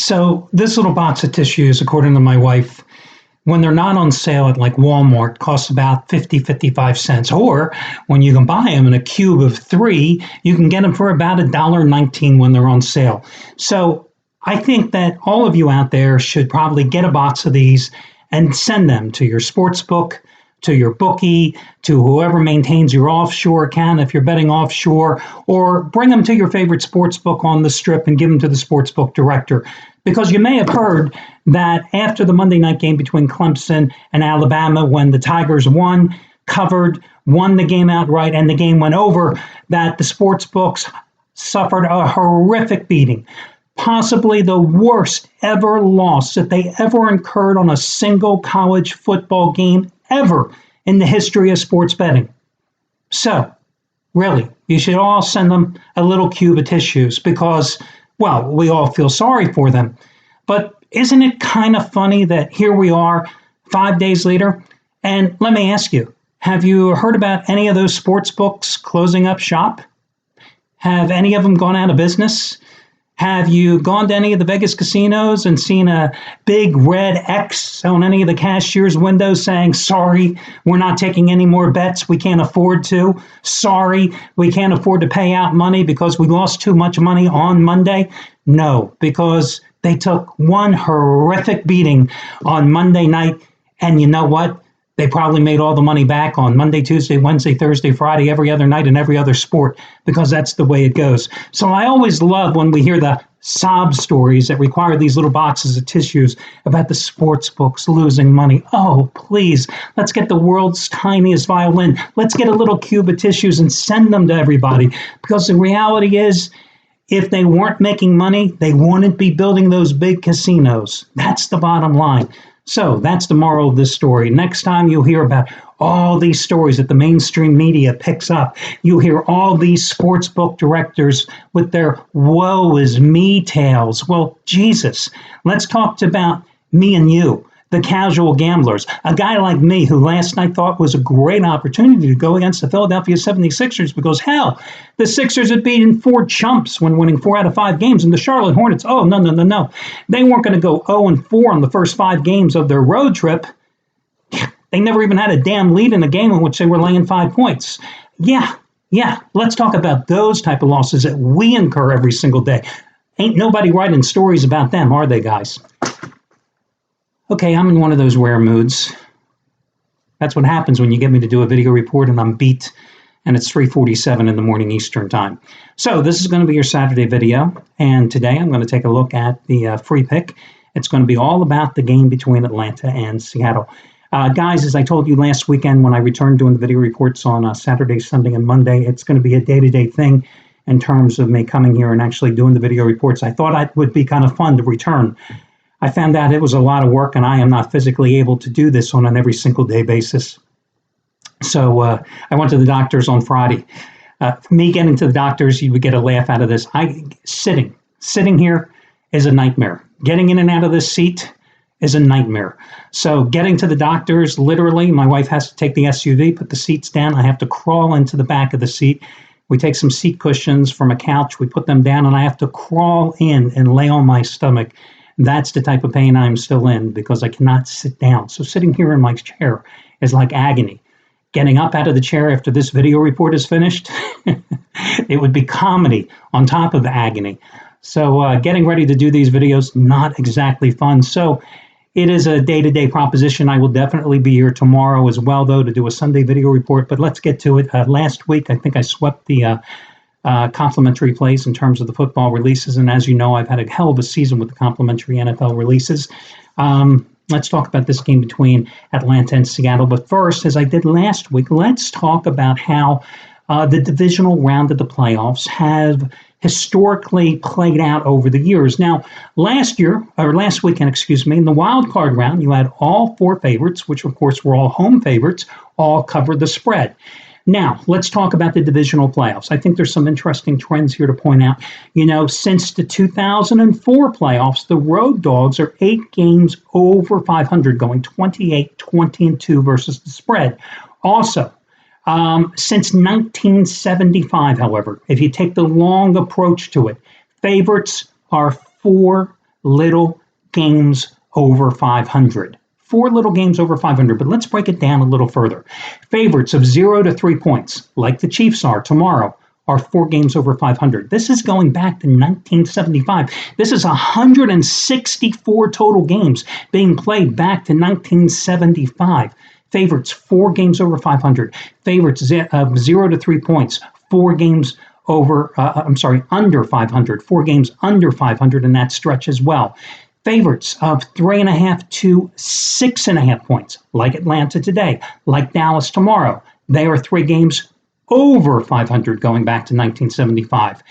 So this little box of tissues, according to my wife, when they're not on sale at like Walmart, costs about 55 cents. Or when you can buy them in a cube of 3, you can get them for about $1.19 when they're on sale. So I think that all of you out there should probably get a box of these and send them to your sports book, to your bookie, to whoever maintains your offshore account if you're betting offshore, or bring them to your favorite sports book on the strip and give them to the sports book director. Because you may have heard that after the Monday night game between Clemson and Alabama, when the Tigers won, won the game outright, and the game went over, that the sports books suffered a horrific beating. Possibly the worst ever loss that they ever incurred on a single college football game ever in the history of sports betting. So, really, you should all send them a little cube of tissues because, well, we all feel sorry for them. But isn't it kind of funny that here we are 5 days later? And let me ask you, have you heard about any of those sports books closing up shop? Have any of them gone out of business? Have you gone to any of the Vegas casinos and seen a big red X on any of the cashier's windows saying, sorry, we're not taking any more bets. We can't afford to. Sorry, we can't afford to pay out money because we lost too much money on Monday? No, because they took one horrific beating on Monday night. And you know what? They probably made all the money back on Monday, Tuesday, Wednesday, Thursday, Friday, every other night in every other sport, because that's the way it goes. So I always love when we hear the sob stories that require these little boxes of tissues about the sports books losing money. Oh, please, let's get the world's tiniest violin. Let's get a little cube of tissues and send them to everybody. Because the reality is, if they weren't making money, they wouldn't be building those big casinos. That's the bottom line. So that's the moral of this story. Next time you'll hear about all these stories that the mainstream media picks up, you hear all these sports book directors with their woe is me tales. Well, Jesus, let's talk about me and you, the casual gamblers. A guy like me who last night thought was a great opportunity to go against the Philadelphia 76ers because, hell, the Sixers had beaten 4 chumps when winning 4 out of 5 games. And the Charlotte Hornets, oh, no. They weren't going to go 0-4 on the first 5 games of their road trip. They never even had a damn lead in a game in which they were laying 5 points. Yeah, let's talk about those type of losses that we incur every single day. Ain't nobody writing stories about them, are they, guys? Okay, I'm in one of those rare moods. That's what happens when you get me to do a video report and I'm beat and it's 3:47 in the morning Eastern time. So this is going to be your Saturday video, and today I'm going to take a look at the free pick. It's going to be all about the game between Atlanta and Seattle. Guys, as I told you last weekend when I returned doing the video reports on Saturday, Sunday, and Monday, it's going to be a day-to-day thing in terms of me coming here and actually doing the video reports. I thought it would be kind of fun to return. I found out it was a lot of work, and I am not physically able to do this on an every single day basis. So I went to the doctors on Friday. Me getting to the doctors, you would get a laugh out of this. Sitting here is a nightmare. Getting in and out of this seat is a nightmare. So getting to the doctors, literally, my wife has to take the SUV, put the seats down. I have to crawl into the back of the seat. We take some seat cushions from a couch, we put them down, and I have to crawl in and lay on my stomach. That's the type of pain I'm still in because I cannot sit down. So sitting here in my chair is like agony. Getting up out of the chair after this video report is finished, it would be comedy on top of agony. So getting ready to do these videos, not exactly fun. So it is a day-to-day proposition. I will definitely be here tomorrow as well, though, to do a Sunday video report. But let's get to it. Last week, I think I swept the complimentary plays in terms of the football releases. And as you know, I've had a hell of a season with the complimentary NFL releases. Let's talk about this game between Atlanta and Seattle. But first, as I did last week, let's talk about how the divisional round of the playoffs have historically played out over the years. Now, last weekend, in the wild card round, you had all 4 favorites, which of course were all home favorites, all covered the spread. Now, let's talk about the divisional playoffs. I think there's some interesting trends here to point out. You know, since the 2004 playoffs, the road dogs are 8 games over 500, going 28-20-2 versus the spread. Also, since 1975, however, if you take the long approach to it, favorites are 4 little games over 500. 4 little games over 500, but let's break it down a little further. Favorites of 0 to 3 points, like the Chiefs are tomorrow, are 4 games over 500. This is going back to 1975. This is 164 total games being played back to 1975. Favorites, 4 games over 500. Favorites of 0 to 3 points, 4 games under 500. 4 games under 500 in that stretch as well. Favorites of 3.5 to 6.5 points, like Atlanta today, like Dallas tomorrow. They are 3 games over 500 going back to 1975.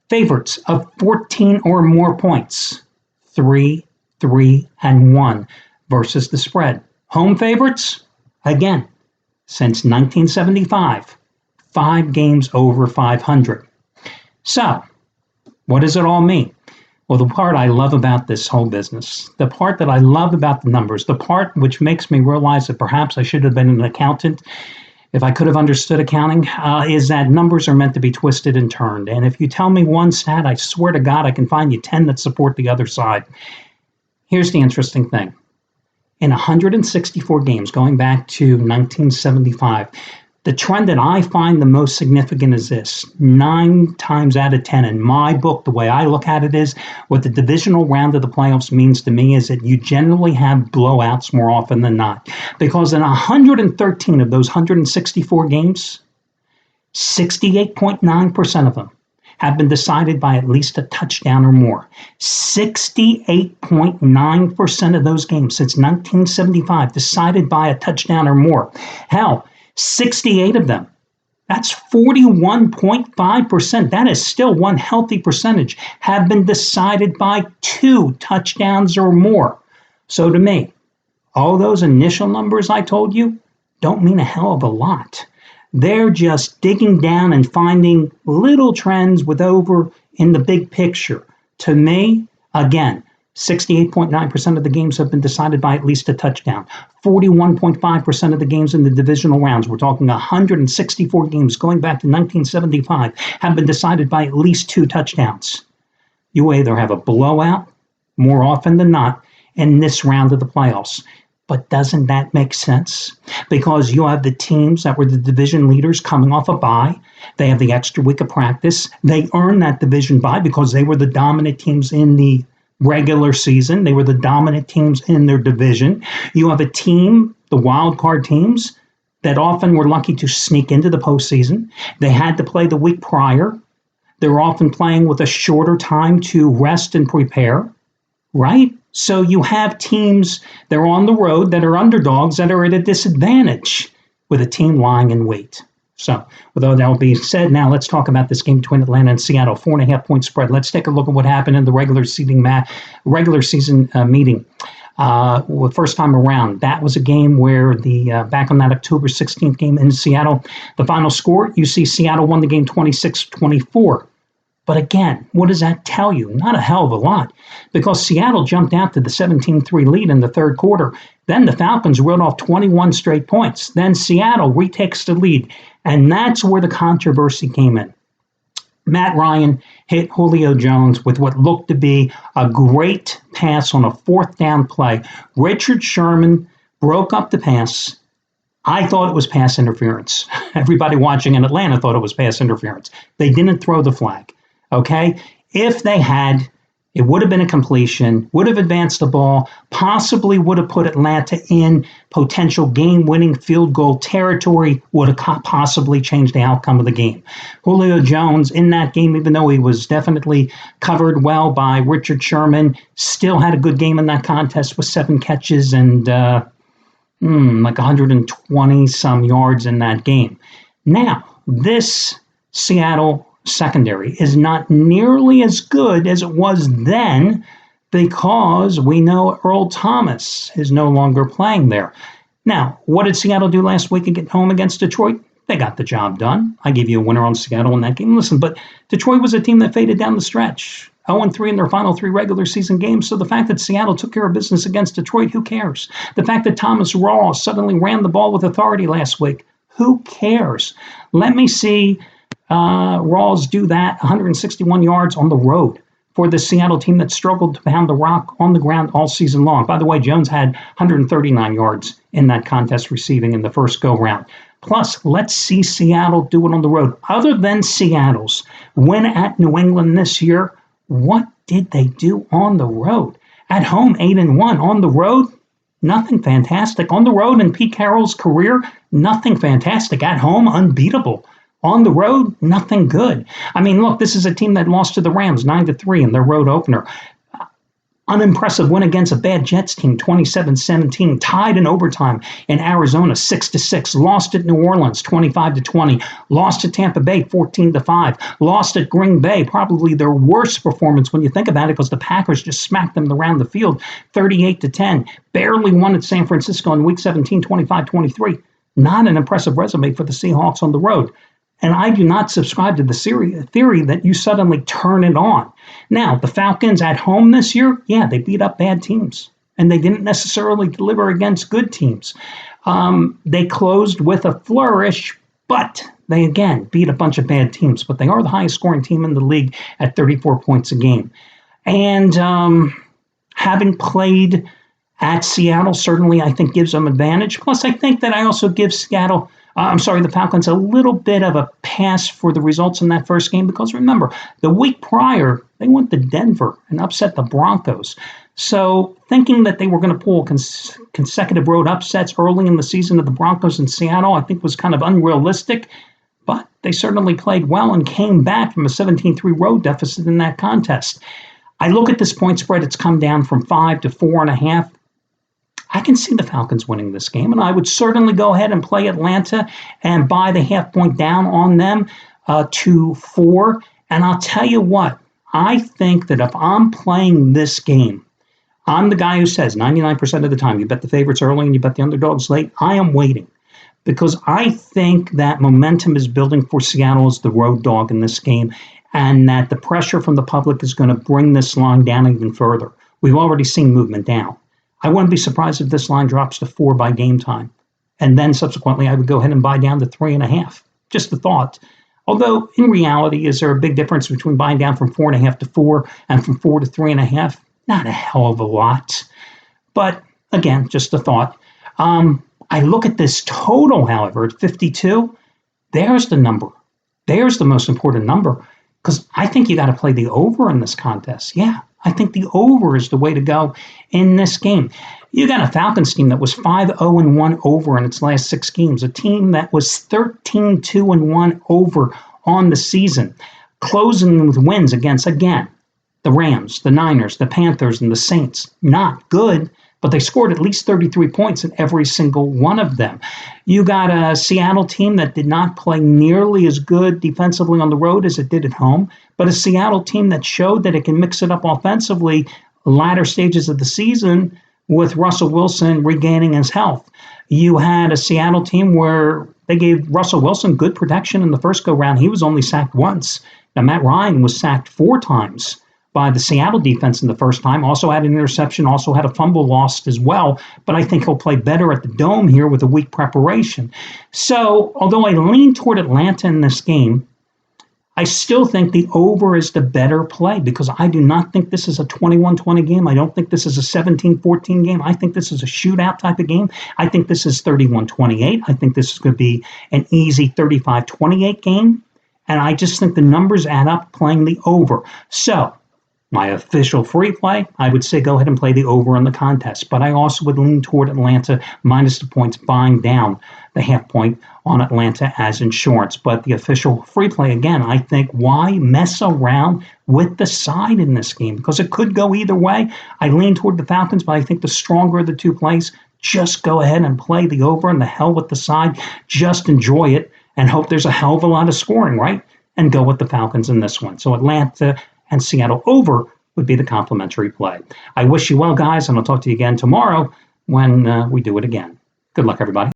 Favorites of 14 or more points, 3, 3, and 1 versus the spread. Home favorites, again, since 1975, 5 games over 500. So, what does it all mean? Well, the part I love about this whole business, the part that I love about the numbers, the part which makes me realize that perhaps I should have been an accountant if I could have understood accounting, is that numbers are meant to be twisted and turned. And if you tell me one stat, I swear to God, I can find you 10 that support the other side. Here's the interesting thing. In 164 games, going back to 1975, the trend that I find the most significant is this. 9 times out of 10 in my book, the way I look at it is, what the divisional round of the playoffs means to me is that you generally have blowouts more often than not. Because in 113 of those 164 games, 68.9% of them have been decided by at least a touchdown or more. 68.9% of those games since 1975 decided by a touchdown or more. Hell, 68 of them. That's 41.5%. That is still one healthy percentage, have been decided by 2 touchdowns or more. So to me, all those initial numbers I told you don't mean a hell of a lot. They're just digging down and finding little trends in the big picture. To me, again, 68.9% of the games have been decided by at least a touchdown. 41.5% of the games in the divisional rounds, we're talking 164 games going back to 1975, have been decided by at least 2 touchdowns. You either have a blowout, more often than not, in this round of the playoffs. But doesn't that make sense? Because you have the teams that were the division leaders coming off a bye. They have the extra week of practice. They earned that division bye because they were the dominant teams in the regular season. They were the dominant teams in their division. You have a team, the wild card teams, that often were lucky to sneak into the postseason. They had to play the week prior. They're often playing with a shorter time to rest and prepare, right? So you have teams that are on the road that are underdogs that are at a disadvantage with a team lying in wait. So, with all that being said, now let's talk about this game between Atlanta and Seattle, 4.5-point spread. Let's take a look at what happened in the regular season meeting. First time around, that was a game where back on that October 16th game in Seattle, the final score, you see Seattle won the game 26-24. But again, what does that tell you? Not a hell of a lot, because Seattle jumped out to the 17-3 lead in the third quarter. Then the Falcons reeled off 21 straight points. Then Seattle retakes the lead, and that's where the controversy came in. Matt Ryan hit Julio Jones with what looked to be a great pass on a 4th down play. Richard Sherman broke up the pass. I thought it was pass interference. Everybody watching in Atlanta thought it was pass interference. They didn't throw the flag. Okay, if they had, it would have been a completion, would have advanced the ball, possibly would have put Atlanta in potential game-winning field goal territory, would have possibly changed the outcome of the game. Julio Jones in that game, even though he was definitely covered well by Richard Sherman, still had a good game in that contest with 7 catches and like 120-some yards in that game. Now, this Seattle secondary is not nearly as good as it was then because we know Earl Thomas is no longer playing there. Now, what did Seattle do last week at home against Detroit? They got the job done. I gave you a winner on Seattle in that game. Listen, but Detroit was a team that faded down the stretch. 0-3 in their final 3 regular season games. So the fact that Seattle took care of business against Detroit, who cares? The fact that Thomas Rawls suddenly ran the ball with authority last week, who cares? Let me see Rawls do that 161 yards on the road for the Seattle team that struggled to pound the rock on the ground all season long. By the way, Jones had 139 yards in that contest receiving in the first go-round. Plus, let's see Seattle do it on the road. Other than Seattle's win at New England this year, what did they do on the road? At home, 8-1. On the road, nothing fantastic. On the road in Pete Carroll's career, nothing fantastic. At home, unbeatable. On the road, nothing good. I mean, look, this is a team that lost to the Rams 9-3 in their road opener. Unimpressive win against a bad Jets team, 27-17. Tied in overtime in Arizona, 6-6. Lost at New Orleans, 25-20. Lost at Tampa Bay, 14-5. Lost at Green Bay, probably their worst performance when you think about it, because the Packers just smacked them around the field, 38-10. Barely won at San Francisco in Week 17, 25-23. Not an impressive resume for the Seahawks on the road. And I do not subscribe to the theory that you suddenly turn it on. Now, the Falcons at home this year, yeah, they beat up bad teams. And they didn't necessarily deliver against good teams. They closed with a flourish, but they, again, beat a bunch of bad teams. But they are the highest scoring team in the league at 34 points a game. And having played at Seattle certainly, I think, gives them advantage. Plus, I think that I also give the Falcons a little bit of a pass for the results in that first game, because remember, the week prior, they went to Denver and upset the Broncos. So thinking that they were going to pull consecutive road upsets early in the season of the Broncos in Seattle, I think was kind of unrealistic. But they certainly played well and came back from a 17-3 road deficit in that contest. I look at this point spread, it's come down from 5 to 4.5. I can see the Falcons winning this game, and I would certainly go ahead and play Atlanta and buy the half point down on them to 4. And I'll tell you what, I think that if I'm playing this game, I'm the guy who says 99% of the time, you bet the favorites early and you bet the underdogs late. I am waiting, because I think that momentum is building for Seattle as the road dog in this game, and that the pressure from the public is going to bring this line down even further. We've already seen movement down. I wouldn't be surprised if this line drops to 4 by game time. And then subsequently, I would go ahead and buy down to 3.5. Just a thought. Although, in reality, is there a big difference between buying down from 4.5 to 4 and from 4 to 3.5? Not a hell of a lot. But, again, just a thought. I look at this total, however, at 52. There's the number. There's the most important number. Because I think you got to play the over in this contest. Yeah. I think the over is the way to go in this game. You got a Falcons team that was 5-0-1 over in its last 6 games, a team that was 13-2-1 over on the season, closing with wins against, again, the Rams, the Niners, the Panthers, and the Saints. Not good, but they scored at least 33 points in every single one of them. You got a Seattle team that did not play nearly as good defensively on the road as it did at home, but a Seattle team that showed that it can mix it up offensively latter stages of the season with Russell Wilson regaining his health. You had a Seattle team where they gave Russell Wilson good protection in the first go-round. He was only sacked once. Now, Matt Ryan was sacked 4 times by the Seattle defense in the first time, also had an interception, also had a fumble lost as well, but I think he'll play better at the Dome here with a week preparation. So, although I lean toward Atlanta in this game, I still think the over is the better play, because I do not think this is a 21-20 game. I don't think this is a 17-14 game. I think this is a shootout type of game. I think this is 31-28. I think this is going to be an easy 35-28 game, and I just think the numbers add up playing the over. So, my official free play, I would say go ahead and play the over in the contest. But I also would lean toward Atlanta minus the points, buying down the half point on Atlanta as insurance. But the official free play, again, I think why mess around with the side in this game? Because it could go either way. I lean toward the Falcons, but I think the stronger of the two plays, just go ahead and play the over, and the hell with the side. Just enjoy it and hope there's a hell of a lot of scoring, right? And go with the Falcons in this one. So Atlanta and Seattle over would be the complimentary play. I wish you well, guys, and I'll talk to you again tomorrow when we do it again. Good luck, everybody.